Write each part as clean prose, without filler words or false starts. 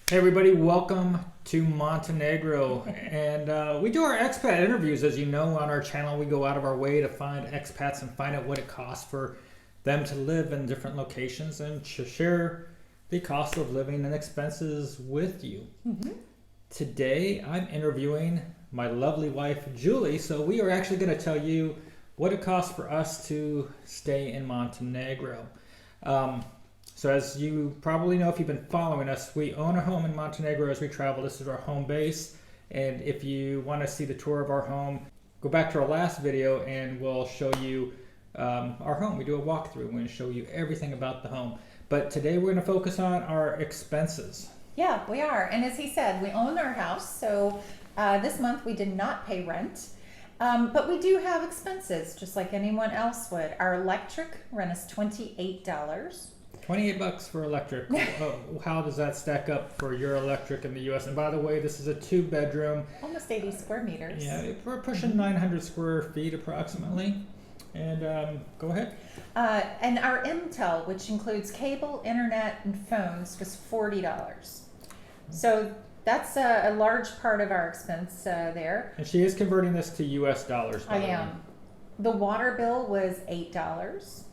Hey everybody, welcome to Montenegro. And we do our expat interviews, as you know, on our channel. We go out of our way to find expats and find out what it costs for them to live in different locations and to share the cost of living and expenses with you. Today, I'm interviewing my lovely wife, Julie. So we are actually going to tell you what it costs for us to stay in Montenegro. So as you probably know, if you've been following us, we own a home in Montenegro as we travel. This is our home base. And if you want to see the tour of our home, go back to our last video and we'll show you our home. We do a walkthrough. We're going to show you everything about the home. But today we're going to focus on our expenses. Yeah, we are. And as he said, we own our house. So this month we did not pay rent. But we do have expenses, just like anyone else would. Our electric rent is $28. $28 for electric. How does that stack up for your electric in the U.S.? And by the way, this is a 2-bedroom. Almost 80 square meters. Yeah, we're pushing 900 square feet approximately. And go ahead. And our Intel, which includes cable, internet, and phones, was $40. So that's a large part of our expense there. And she is converting this to U.S. dollars. I am. The water bill was $8.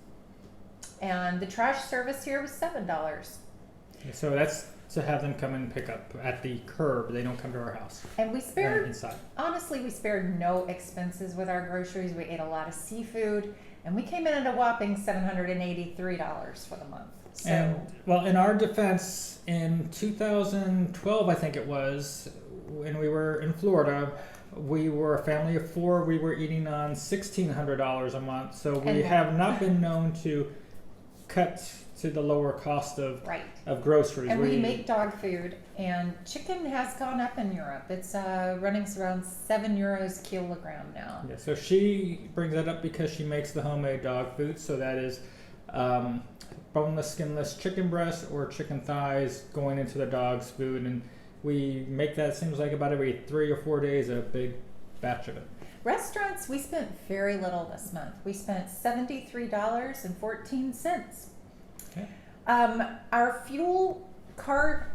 And the trash service here was $7. So that's to have them come and pick up at the curb. They don't come to our house. And we spared, inside. Honestly, we spared no expenses with our groceries. We ate a lot of seafood, and we came in at a whopping $783 for the month. So, And, well, in our defense, in 2012, I think it was, when we were in Florida, we were a family of 4. We were eating on $1,600 a month. So we have not been known to cut to the lower cost of groceries. And we make dog food, and chicken has gone up in Europe. It's running around €7 kilogram now. Yeah, so she brings that up because she makes the homemade dog food. So that is boneless, skinless chicken breast or chicken thighs going into the dog's food, and we make that, seems like about every 3 or 4 days, a big batch of it. Restaurants, we spent very little this month. We spent $73.14. Okay. Our fuel, car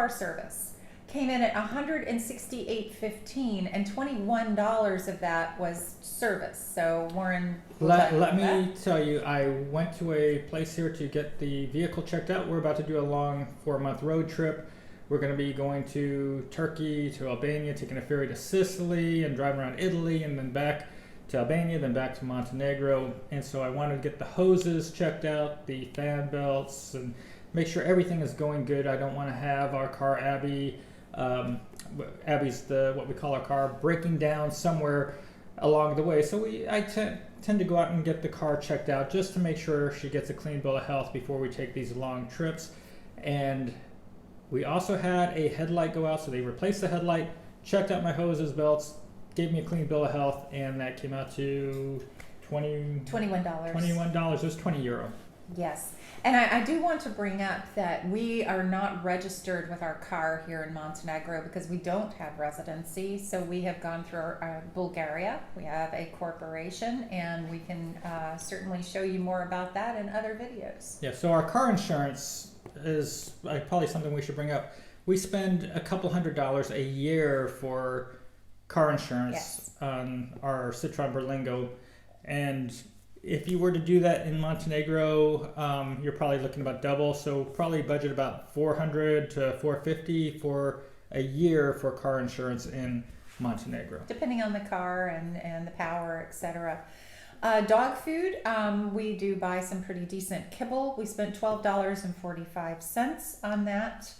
service came in at $168.15, and $21 of that was service. So Warren, let me tell you, I went to a place here to get the vehicle checked out. We're about to do a long 4-month road trip. We're going to be going to Turkey, to Albania, taking a ferry to Sicily and driving around Italy and then back to Albania, then back to Montenegro. And so I wanted to get the hoses checked out, the fan belts, and make sure everything is going good. I don't want to have our car, Abby's what we call our car, breaking down somewhere along the way. So I tend to go out and get the car checked out just to make sure she gets a clean bill of health before we take these long trips. And we also had a headlight go out, so they replaced the headlight, checked out my hoses, belts, gave me a clean bill of health, and that came out to $21. $21. It was €20. Yes. And I do want to bring up that we are not registered with our car here in Montenegro because we don't have residency. So we have gone through Bulgaria. We have a corporation, and we can certainly show you more about that in other videos. Yeah, so our car insurance is probably something we should bring up. We spend a couple $100 a year for car insurance on our Citroen Berlingo, and if you were to do that in Montenegro, you're probably looking about double. So probably budget about $400 to $450 for a year for car insurance in Montenegro, depending on the car and the power, etc. Dog food, we do buy some pretty decent kibble. We spent $12.45 on that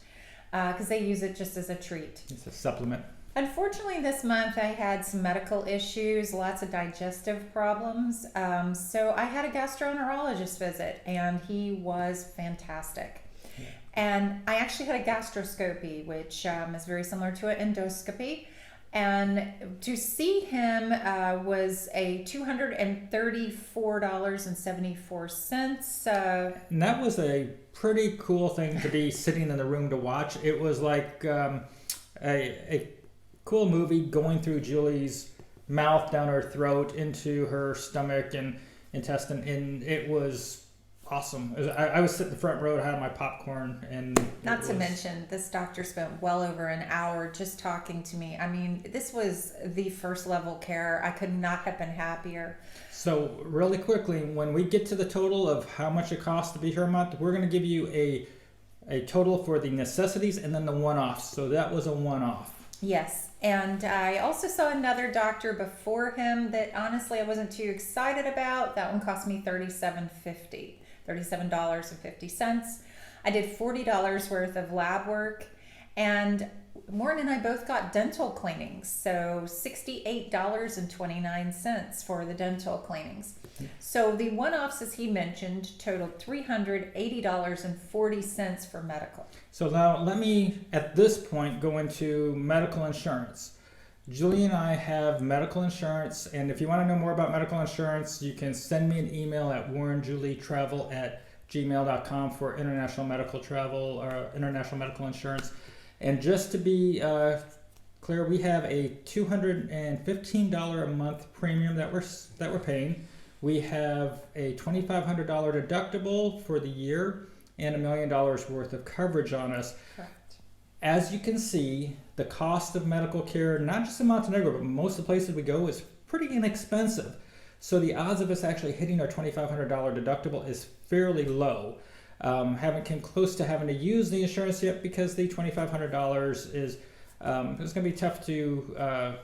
because they use it just as a treat. It's a supplement. Unfortunately, this month I had some medical issues, lots of digestive problems. So I had a gastroenterologist visit, and he was fantastic. Yeah. And I actually had a gastroscopy, which is very similar to an endoscopy. And to see him was a $234.74. And that was a pretty cool thing to be sitting in the room to watch. It was like a cool movie going through Julie's mouth, down her throat, into her stomach and intestine, and it was awesome. I was sitting in the front row, I had my popcorn, and not to mention this doctor spent well over an hour just talking to me. I mean, this was the first level care. I could not have been happier. So really quickly, when we get to the total of how much it costs to be here a month, we're going to give you a total for the necessities and then the one-offs. So that was a one-off. Yes, and I also saw another doctor before him that honestly I wasn't too excited about. That one cost me $37.50. I did $40 worth of lab work, and Warren and I both got dental cleanings, so $68.29 for the dental cleanings. So the one-offs, as he mentioned, totaled $380.40 for medical. So now let me, at this point, go into medical insurance. Julie and I have medical insurance, and if you want to know more about medical insurance, you can send me an email at warrenjulietravel@gmail.com for international medical travel or international medical insurance. And just to be clear, we have a $215 a month premium that we're paying. We have a $2,500 deductible for the year and $1 million worth of coverage on us. Correct. As you can see, the cost of medical care, not just in Montenegro, but most of the places we go, is pretty inexpensive. So the odds of us actually hitting our $2,500 deductible is fairly low. Haven't came close to having to use the insurance yet because the $2,500 is it's going to be tough to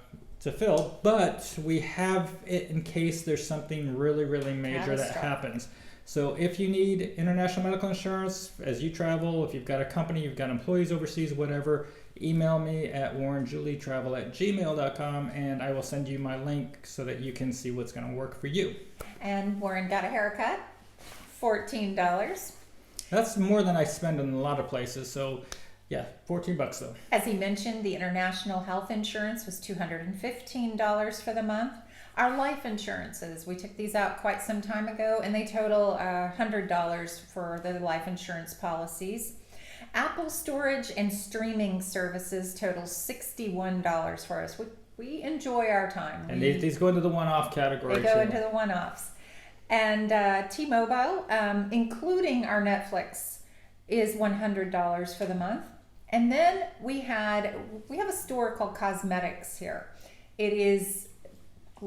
fill, but we have it in case there's something really, really major that happens. So if you need international medical insurance as you travel, if you've got a company, you've got employees overseas, whatever, email me at warrenjulietravel@gmail.com and I will send you my link so that you can see what's going to work for you. And Warren got a haircut, $14. That's more than I spend in a lot of places, so yeah, $14 though. As he mentioned, the international health insurance was $215 for the month. Our life insurances, we took these out quite some time ago, and they total $100 for the life insurance policies. Apple storage and streaming services total $61 for us. We enjoy our time. And these go into the one-off category. They go into the one-offs. And T-Mobile, including our Netflix, is $100 for the month. And then we have a store called Cosmetics here. It is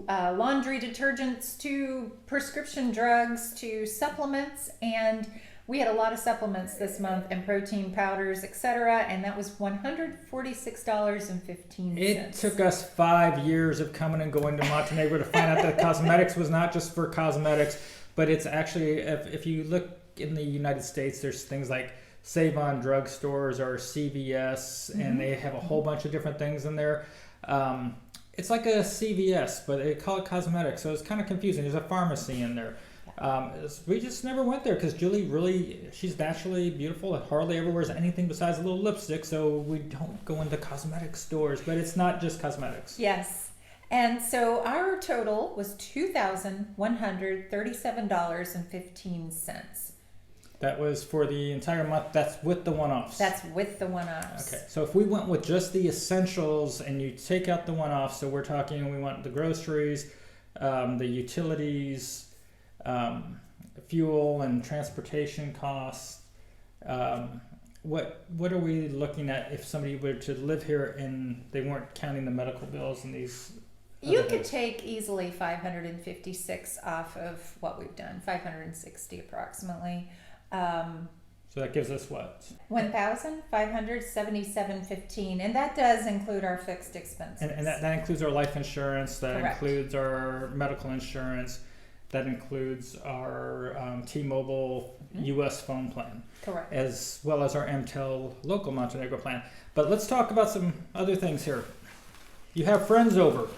laundry detergents to prescription drugs to supplements, and we had a lot of supplements this month and protein powders, etc., and that was $146.15. It took us 5 years of coming and going to Montenegro to find out that cosmetics was not just for cosmetics, but it's actually, if you look in the United States, there's things like Save On drugstores or CVS, and they have a whole bunch of different things in there. It's like a CVS, but they call it cosmetics, so it's kind of confusing. There's a pharmacy in there. We just never went there because Julie she's naturally beautiful and hardly ever wears anything besides a little lipstick, so we don't go into cosmetic stores, but it's not just cosmetics. Yes. And so our total was $2,137.15. That was for the entire month. That's with the one-offs. That's with the one-offs. Okay, so if we went with just the essentials and you take out the one-offs, so we're talking we want the groceries, the utilities, fuel and transportation costs. What are we looking at if somebody were to live here and they weren't counting the medical bills and these? You could take easily 556 off of what we've done, 560 approximately. So that gives us what? $1,577.15, and that does include our fixed expenses. And that includes our life insurance. That Correct. includes our medical insurance. That includes our T-Mobile U.S. phone plan. Correct. As well as our MTEL local Montenegro plan. But let's talk about some other things here. You have friends over.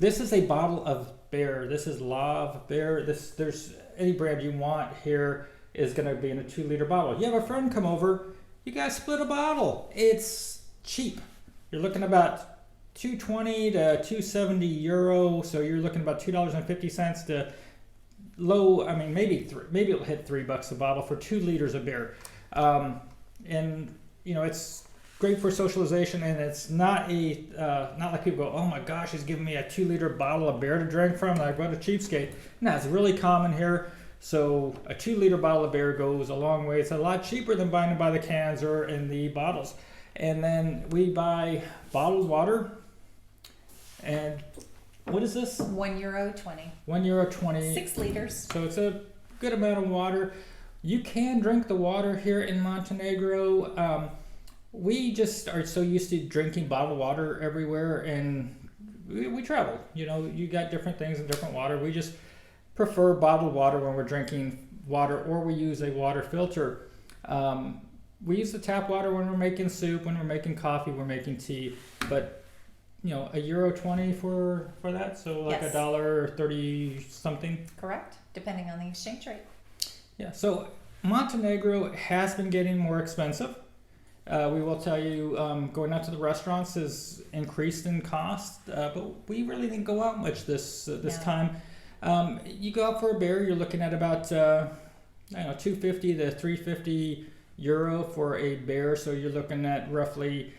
This is a bottle of beer. This is Love Beer. There's any brand you want here is going to be in a 2-liter bottle. You have a friend come over, you guys split a bottle. It's cheap. You're looking about €220 to €270, so you're looking about $2.50 to low. I mean, maybe it'll hit $3 a bottle for 2 liters of beer, and it's great for socialization, and it's not like people go, oh my gosh, he's giving me a 2-liter bottle of beer to drink from. Like, what a cheapskate. No, it's really common here. So a 2-liter bottle of beer goes a long way. It's a lot cheaper than buying it by the cans or in the bottles. And then we buy bottled water. And what is this? €1.20. €1.20. 6 liters. So it's a good amount of water. You can drink the water here in Montenegro. We just are so used to drinking bottled water everywhere, and we travel. You know, you got different things in different water. We just prefer bottled water when we're drinking water, or we use a water filter. We use the tap water when we're making soup, when we're making coffee, we're making tea. But you know, €1.20 for that, so like Yes. $1.30 something. Correct, depending on the exchange rate. Yeah, so Montenegro has been getting more expensive. We will tell you, going out to the restaurants has increased in cost, but we really didn't go out much this time. You go out for a beer, you're looking at about €250 to €350 for a beer, so you're looking at roughly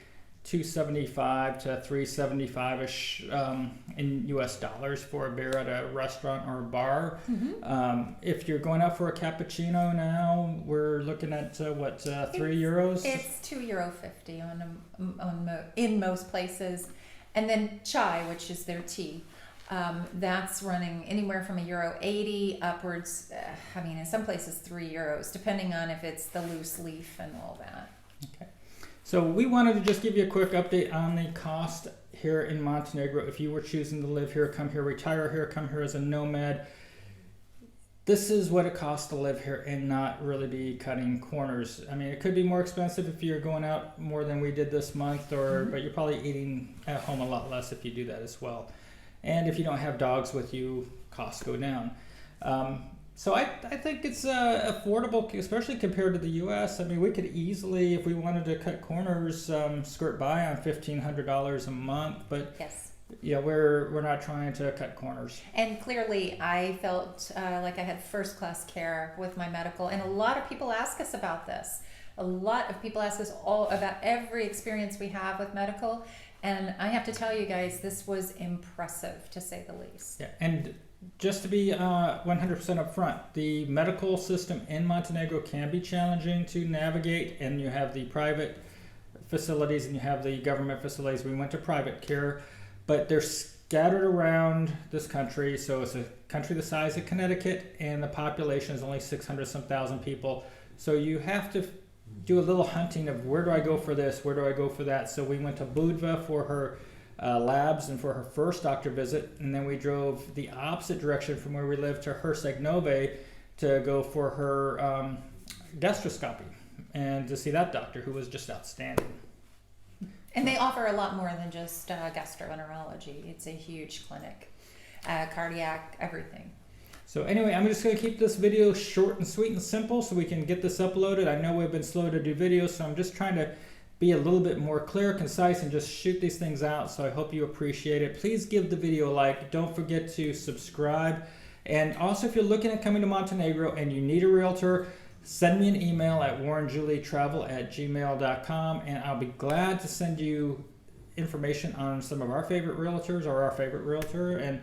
$275 to $375-ish in US dollars for a beer at a restaurant or a bar. If you're going out for a cappuccino now, we're looking at €3? It's €2.50 in most places, and then chai, which is their tea, that's running anywhere from €1.80 upwards. In some places €3, depending on if it's the loose leaf and all that. Okay. So we wanted to just give you a quick update on the cost here in Montenegro. If you were choosing to live here, come here, retire here, come here as a nomad, this is what it costs to live here and not really be cutting corners. I mean, it could be more expensive if you're going out more than we did this month, but you're probably eating at home a lot less if you do that as well. And if you don't have dogs with you, costs go down. So I think it's affordable, especially compared to the U.S. I mean, we could easily, if we wanted to cut corners, skirt by on $1,500 a month. But yes, yeah, we're not trying to cut corners. And clearly, I felt like I had first-class care with my medical, and a lot of people ask us about this. A lot of people ask us all about every experience we have with medical, and I have to tell you guys, this was impressive to say the least. Yeah, and just to be 100% upfront, the medical system in Montenegro can be challenging to navigate, and you have the private facilities and you have the government facilities. We went to private care, but they're scattered around this country. So it's a country the size of Connecticut, and the population is only 600-some thousand people. So you have to do a little hunting of where do I go for this, where do I go for that. So we went to Budva for her labs and for her first doctor visit, and then we drove the opposite direction from where we lived to Herceg-Novi to go for her gastroscopy and to see that doctor, who was just outstanding. And they offer a lot more than just gastroenterology. It's a huge clinic, cardiac, everything. So anyway, I'm just going to keep this video short and sweet and simple so we can get this uploaded. I know we've been slow to do videos, so I'm just trying to be a little bit more clear, concise, and just shoot these things out. So I hope you appreciate it. Please give the video a like. Don't forget to subscribe. And also, if you're looking at coming to Montenegro and you need a realtor, send me an email at warrenjulietravel@gmail.com, and I'll be glad to send you information on some of our favorite realtors or our favorite realtor. And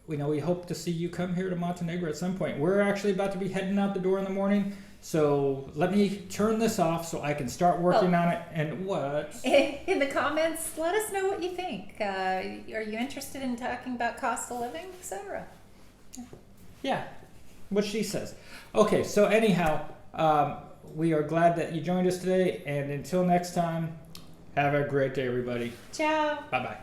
we hope to see you come here to Montenegro at some point. We're actually about to be heading out the door in the morning. So let me turn this off so I can start working on it. And what? In the comments, let us know what you think. Are you interested in talking about cost of living, etc.? Yeah, what she says. Okay, so anyhow, we are glad that you joined us today. And until next time, have a great day, everybody. Ciao. Bye-bye.